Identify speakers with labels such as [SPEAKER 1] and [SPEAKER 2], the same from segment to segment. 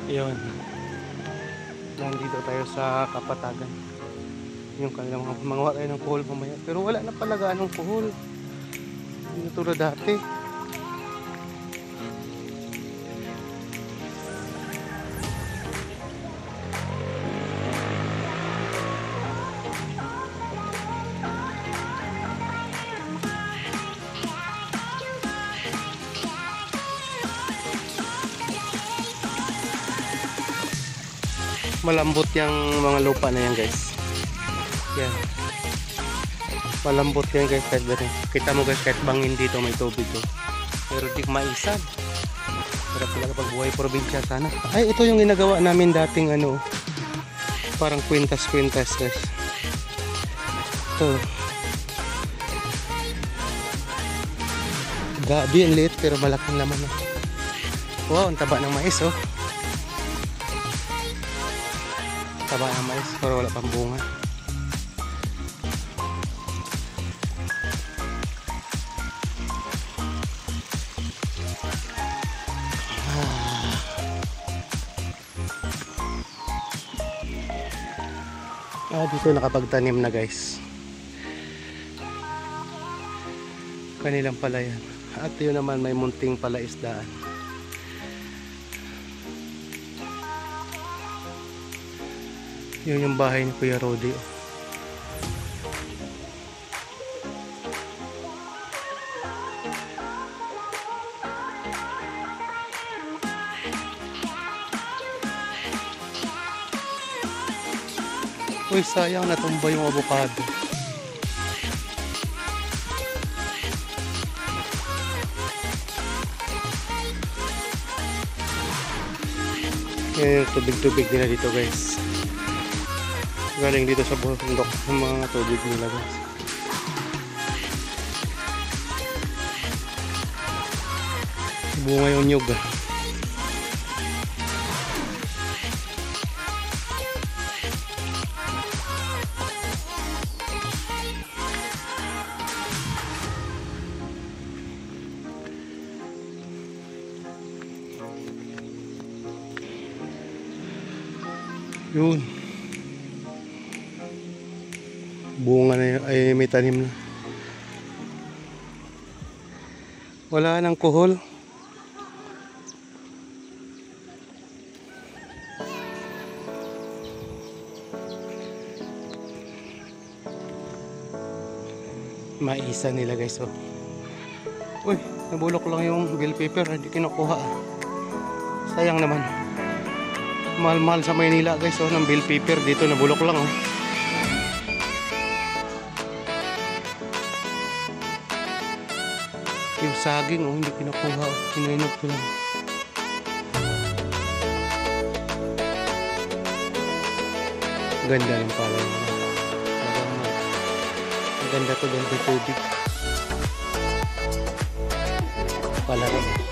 [SPEAKER 1] Yun. Nandito tayo sa Kapatagan. Yung kanilang mga wala ng kuhol mamaya. Pero wala na pala ganong kuhol. Hindi tulad dati. Malambot yung mga lupa na yan, guys. Yan. Malambot yan, guys. Kahit ganun. Kita mo, guys, kahit bangin dito may tubig. Oh. Pero di maisan. Sarap talaga pag buhay probinsya sana. Ay, ito yung ginagawa namin dating ano. Parang kwintas-kwintas, guys. Ito. Gabi ang liit pero malaking laman. Oh. Wow, ang taba ng mais, oh. Taba ng mais pero wala pang bunga. Dito nakapagtanim na, guys. Kanilang palayan. At yun naman may munting palaisdaan. Yun yung bahay ni Kuya Rodi. Uy, sayang natumba yung avocado. Yung tubig-tubig nila dito, guys. Galing dito sa bundok ng mga tubig nila, guys. Bunga yung nyug, ah. Yun. Bunga na yun. Ay, may tanim na. Wala nang kuhol. Maisa nila, guys. Oh. Uy, nabulok lang yung bell pepper. Hindi kinukuha. Sayang naman. Mahal-mahal sa Maynila, guys, oh, ng bell pepper. Dito nabulok lang, oh. Yung saging, oh, hindi kinukuha, oh. Kinuinog ko lang. Ganda ng palay. Maganda to din sa tubig. Palaro.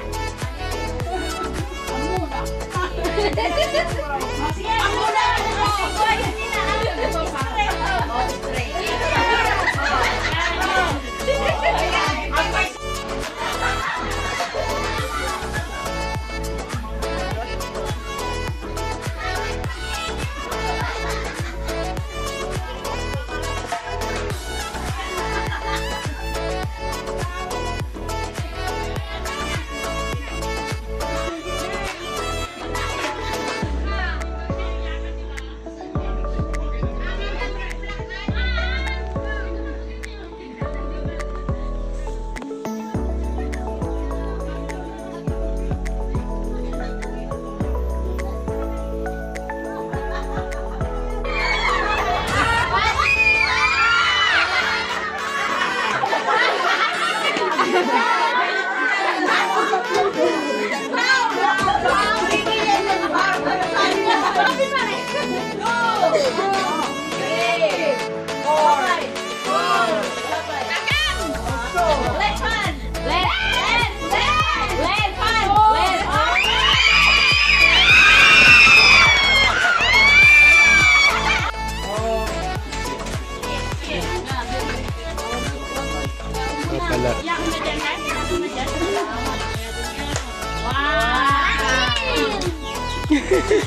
[SPEAKER 2] Sige.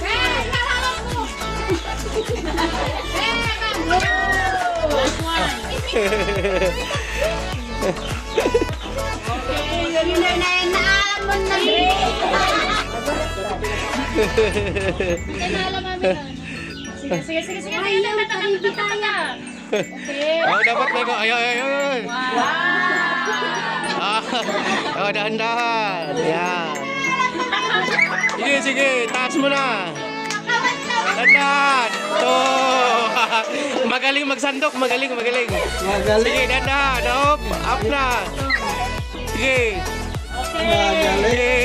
[SPEAKER 2] Ay, tata. Okay.
[SPEAKER 1] Oh, dapat may ko. Ayun. Oh, dahan-dahan. Yan. Sige. Taas mo na. Dahan-dahan. Oh. Magaling magsandok. Magaling. Sige, dahan-dahan. Up na. Sige. Sige.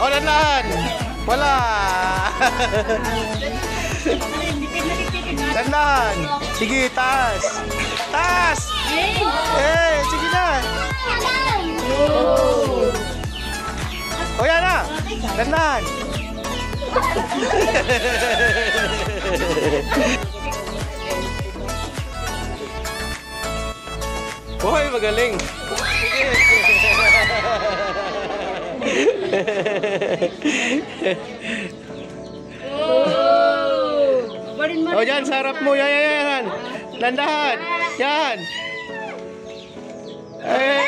[SPEAKER 1] Oh, dahan-dahan. Wala. Dahan-dahan. Sige, taas. Sige na. Oh, yan na. Dahan-dahan. Hoy, magaling. Oh, yan, sarap mo. Yan. Landahan. Yan.
[SPEAKER 2] Okay.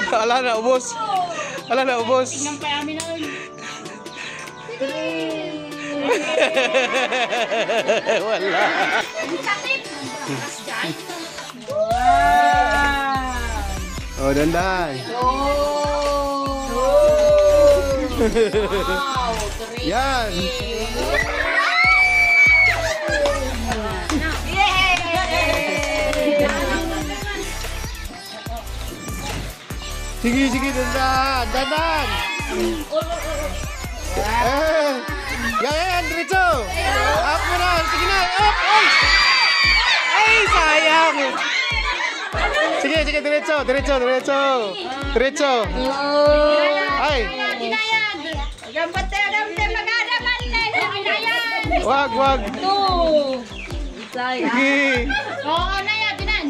[SPEAKER 1] Ala na, ubos.
[SPEAKER 2] Tingnan pa amin na.
[SPEAKER 1] Wala. Oh, dandan. Yan. Sige, dandan. Yan, diretso. Up mo na, sige na, up. Ay, sayang. Sige, diretso. Ay. Wag. Sige.
[SPEAKER 2] Oo, na yan, dinan.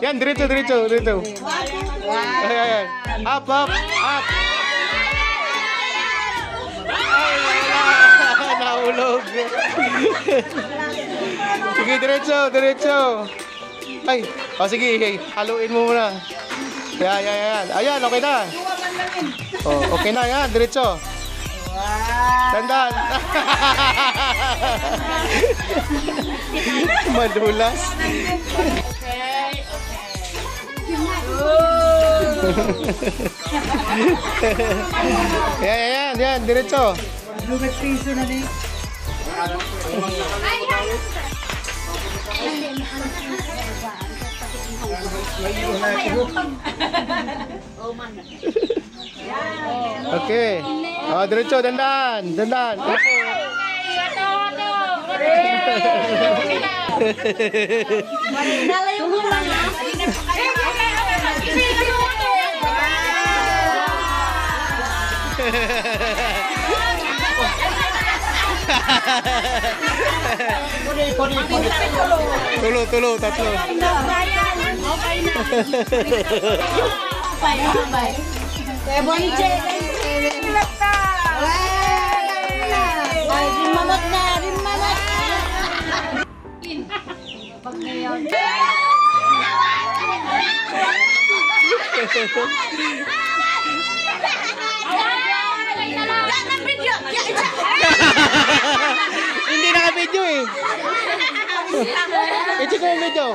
[SPEAKER 1] Yan, diretso. Ayan. Up. Ay, wala. Nahulog. Sige, diretso. Ay, sige. Haluin mo muna. Yan. Ayan, okay na. Oh, okay na, yan. Diretso. Dandan. Madulas. Yan, diretso. Okay. Oh, diretso, dandan.
[SPEAKER 2] Nalayo mo lang ha.
[SPEAKER 1] Tulo, tatlo.
[SPEAKER 2] Okay na. Bye. Bonje. Rimanot na. Pag ngayon.
[SPEAKER 1] Hindi naka-video eh. I-check ko yung video.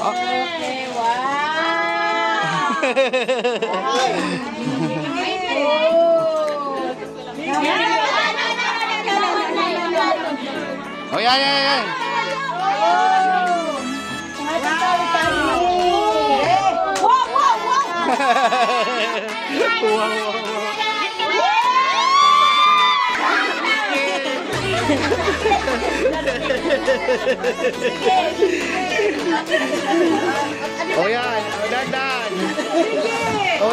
[SPEAKER 2] Okay,
[SPEAKER 1] Oh, yan. Wow. O yan, o dandan. O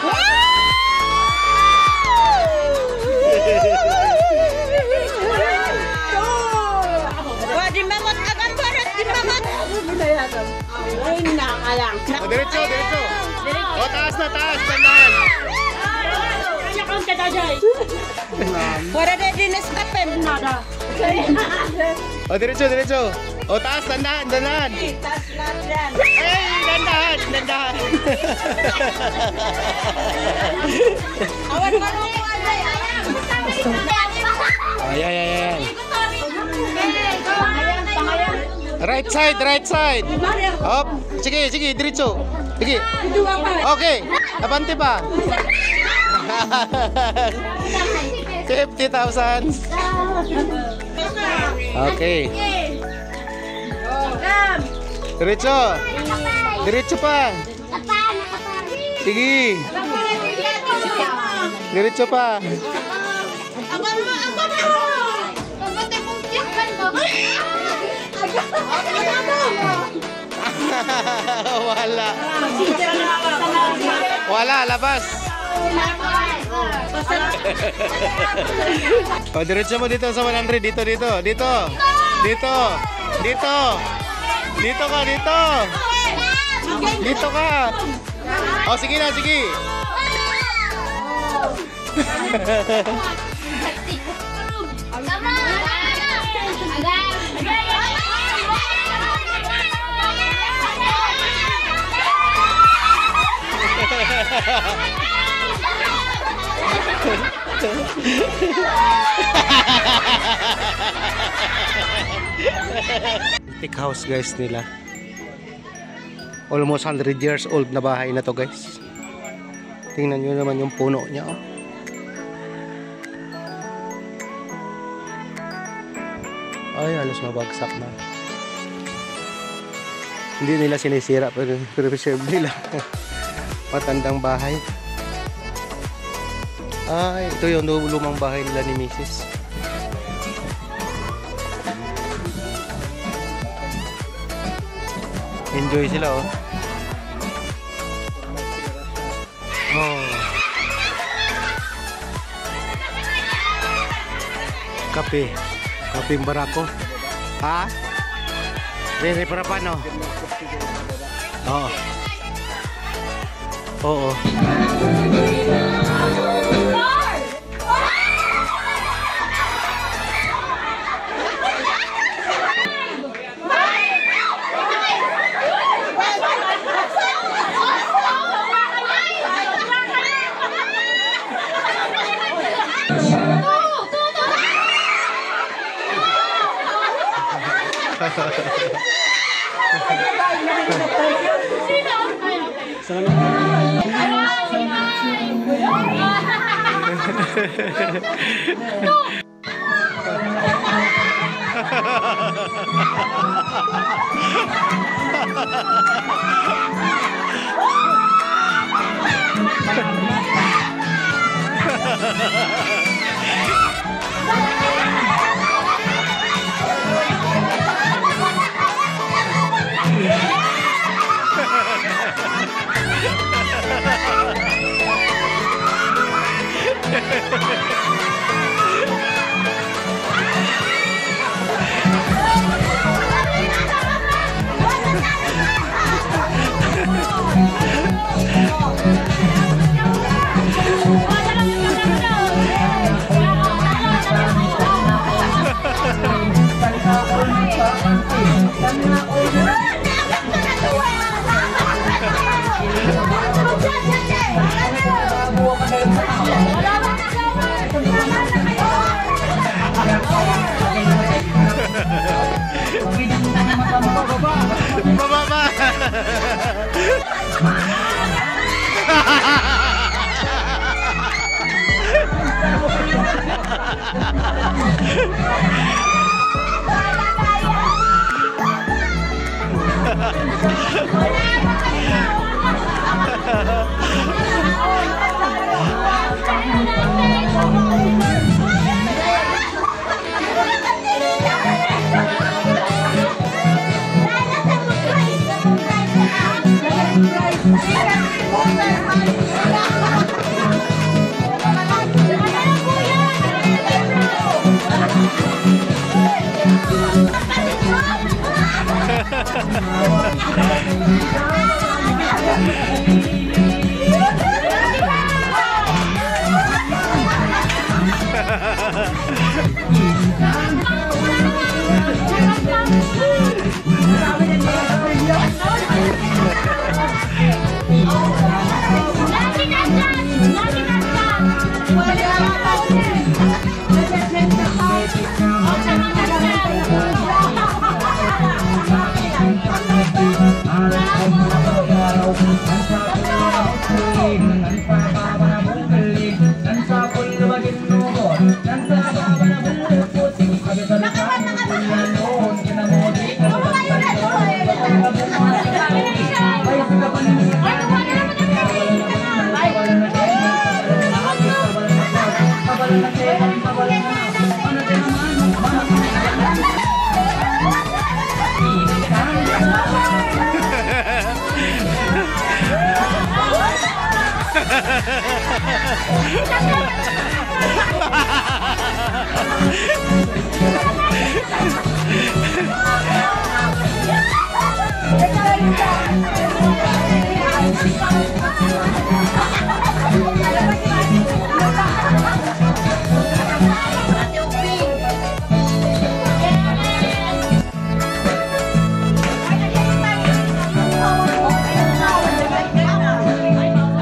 [SPEAKER 2] Di mamot agam barat, di mamot. Ay, nakalang.
[SPEAKER 1] O diretso, diretso. O taas na, taas, dandan.
[SPEAKER 2] Wala na din escape. Nada.
[SPEAKER 1] O diretso, diretso. O taas, dandan, dandan.
[SPEAKER 2] Tas na dyan.
[SPEAKER 1] Ay, dandan, dandan.
[SPEAKER 2] Awan mo nung ay ayam.
[SPEAKER 1] Ay, ay, ay, ay.
[SPEAKER 2] Pangayam.
[SPEAKER 1] Right side, right side. Hop. Sige, sige, diretso. Sige. Okay. Abante pa. 50,000. Okay. Diretso. Diretso pa. Sige. Diretso pa. Wala. Wala, labas. O, diretso mo dito sa 100. Dito, dito, dito. Dito. Dito. Dito ka, dito. Dito ka. O, sige na, sige. Antique house guys nila. Almost 100 years old na bahay na to guys. Tingnan nyo naman yung puno niya oh. Ay, halos mabagsak na. Hindi nila sinisira pero preserve nila. Matandang bahay. Ay, ito yung lumang bahay nila ni Mrs. Enjoy sila oh. Oh. Kape. Kapeng barako. Ha? Bere para paano? Oo. Oo.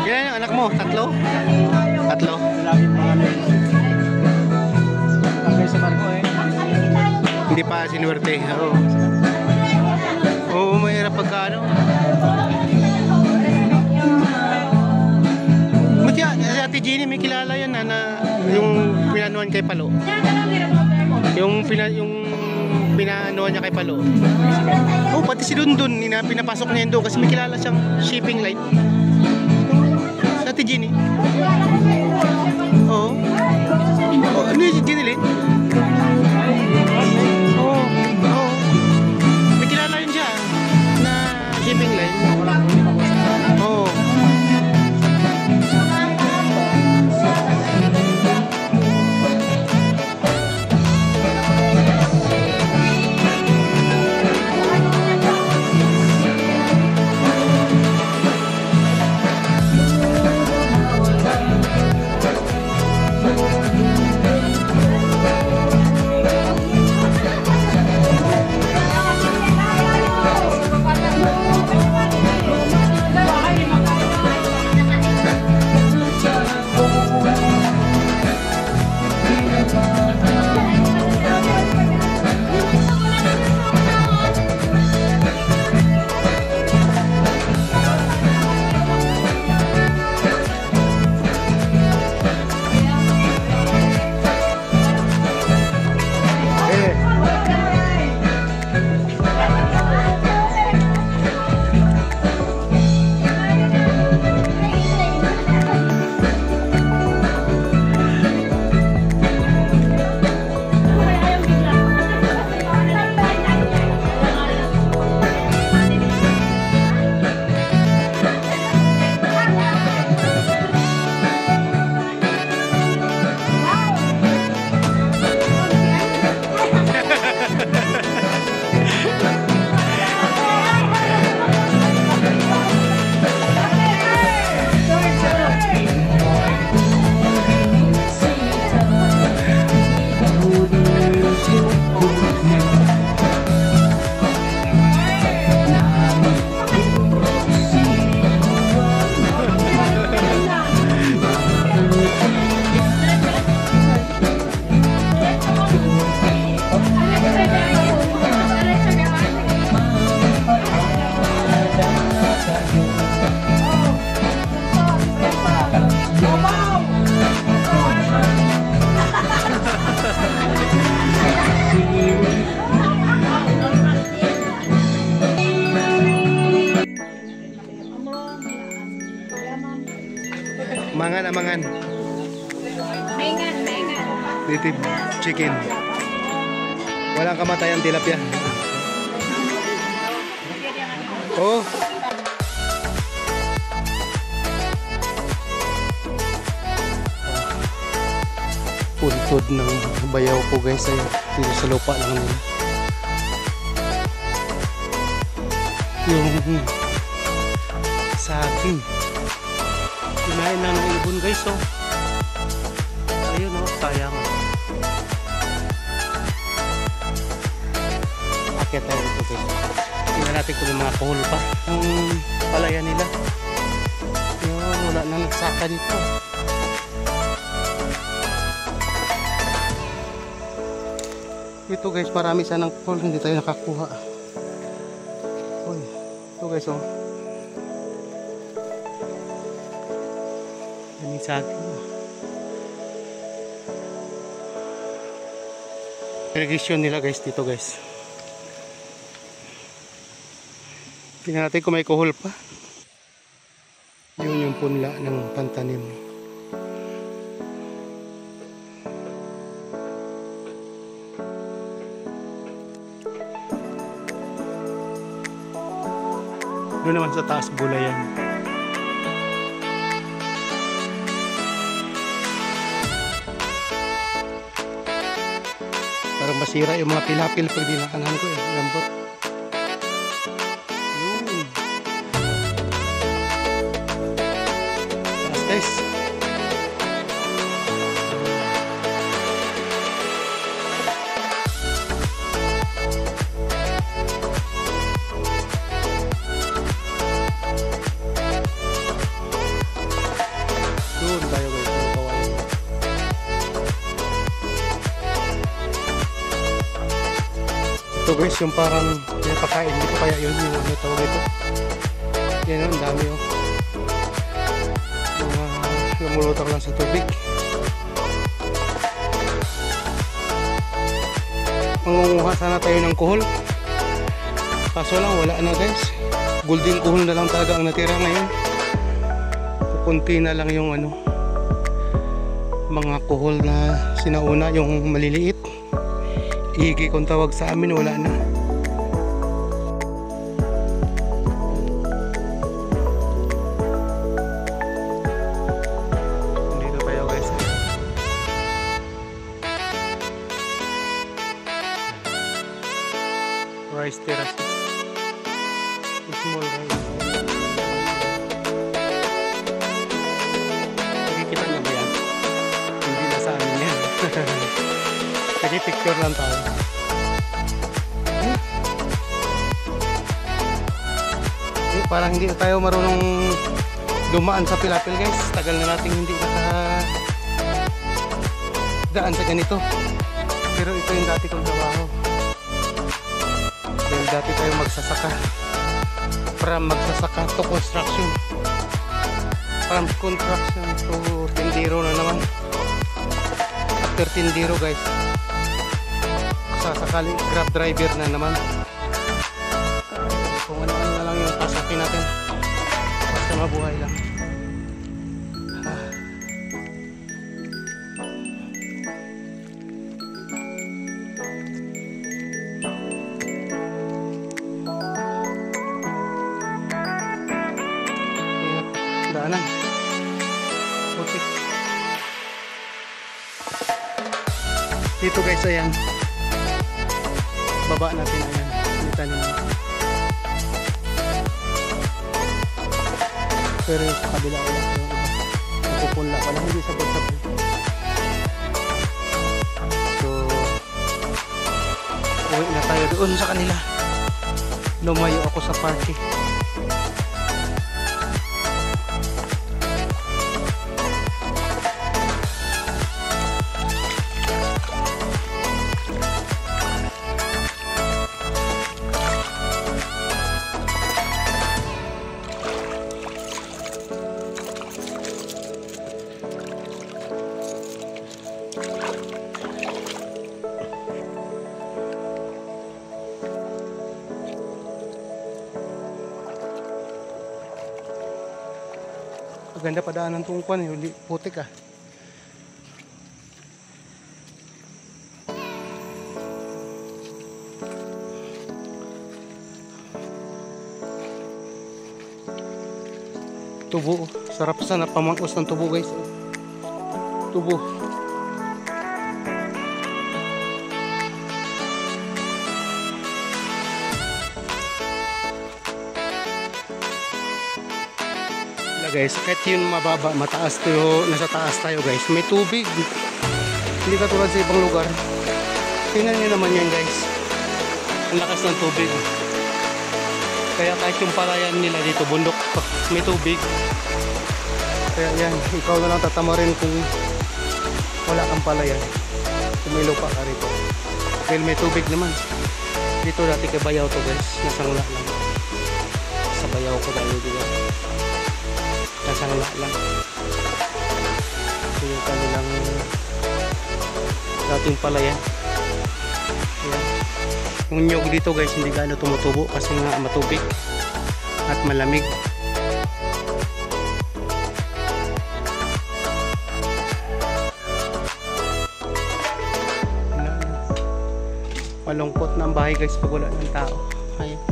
[SPEAKER 1] Ilan yung anak mo? Tatlo? Tatlo? Hindi pa sinuwerte. Oo. Oo, mahirap pagka ano. Buti si Ate Jenny may kilala yan na yung pinanuhan kay Palo. Yung pinanuhan niya kay Palo. Oh, pati si Dundun, pinapasok niya yun doon kasi may kilala siyang shipping line. Si Ate Jenny. Oo. Oh, ano yung si Jenny Lynn? Oo. Oo. May kilala yun siya na shipping line. Oo. Mangan.
[SPEAKER 2] Mengan.
[SPEAKER 1] Native chicken. Walang kamatayan tilapia. Oh. Puntod ng bayaw ko guys ay dito sa lupa lang nila. yung saging. Kinain na ng ibon guys, oh. Ayun, oh, sayang. Akit tayo dito guys. Tingnan natin kung may mga kuhol pa ang palaya nila. Yun, wala na nagsaka dito. Ito guys, marami sanang kuhol, hindi tayo nakakuha. Uy, ito guys, oh. Yan yung saging. Irrigation nila guys dito guys. Tingnan natin kung may kuhol pa. Yun yung punla ng pantanim. Doon naman sa taas gulayan. Parang masira yung mga pilapil pag dinakanan ko eh. Lambot. Taas guys. Doon tayo guys. Ito guys, yung parang pinapakain dito, kaya yun yung ano tawag ito. Yan, ang dami oh. Mga lumulutang lang sa tubig. Mangunguha sana tayo ng kuhol. Kaso lang wala na guys. Golden kuhol na lang talaga ang natira ngayon. Kunti na lang yung ano, mga kuhol na sinauna, yung maliliit. Igi kung tawag sa amin, wala na. Dito tayo guys. Rice terraces. Small rice. Nakikita niyo ba yan? Hindi na sa amin yan. Sige, picture lang tayo. Parang hindi na tayo marunong dumaan sa pilapil guys. Tagal na natin hindi nakadaan sa ganito. Pero ito yung dati kong trabaho. Dahil dati tayo magsasaka. From magsasaka to construction. From construction to tindero na naman. After tindero guys, sasakali grab driver na naman. Kung ano-ano na lang yung pasakin natin, basta mabuhay lang. Daanan putik dito guys, ayan baba natin, ayan kita ninyo. Pero sa kabila wala yung iba, napupunla wala, hindi sabay-sabay. So uwi na tayo doon sa kanila. Lumayo ako sa party. Maganda pa daan ng tungkwan eh, hindi putik ah. Tubo, sarap sana pamangkos ng tubo guys. Tubo. guys. Kahit yun mababa, mataas tayo, nasa taas tayo guys. May tubig. Hindi katulad sa ibang lugar. Tingnan nyo naman yan guys. Ang lakas ng tubig. Kaya kahit yung palayan nila dito, bundok, may tubig. Kaya yan, ikaw na lang tatamarin kung wala kang palayan. Kung may lupa ka rito. Dahil may tubig naman. Dito dati kay Bayaw to guys. Nasangla lang. Sa Bayaw ko dahil dito. Nasangla lang. Ito yung kanilang dating palayan. Ayan. Yung nyog dito guys, hindi gaano tumutubo kasi nga matubig at malamig. Malungkot na ang bahay guys pag wala ng tao. Ayan.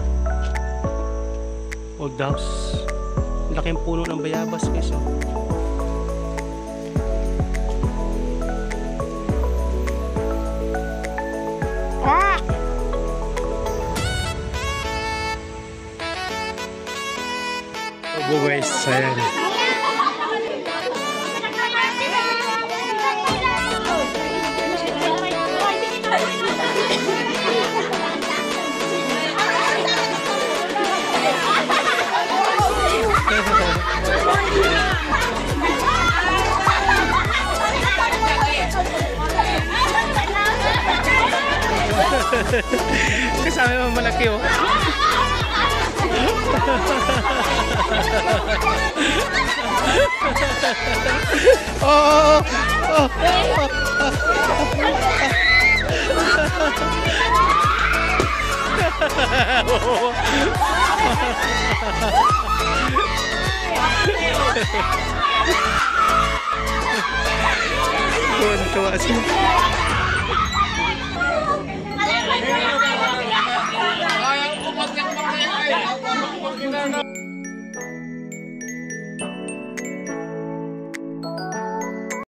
[SPEAKER 1] Old house. Laking puno ng bayabas guys. Oh. Obo guys. Ayan. Kasama mo malaki oh. Oh, oh, oh. Tuwa siya.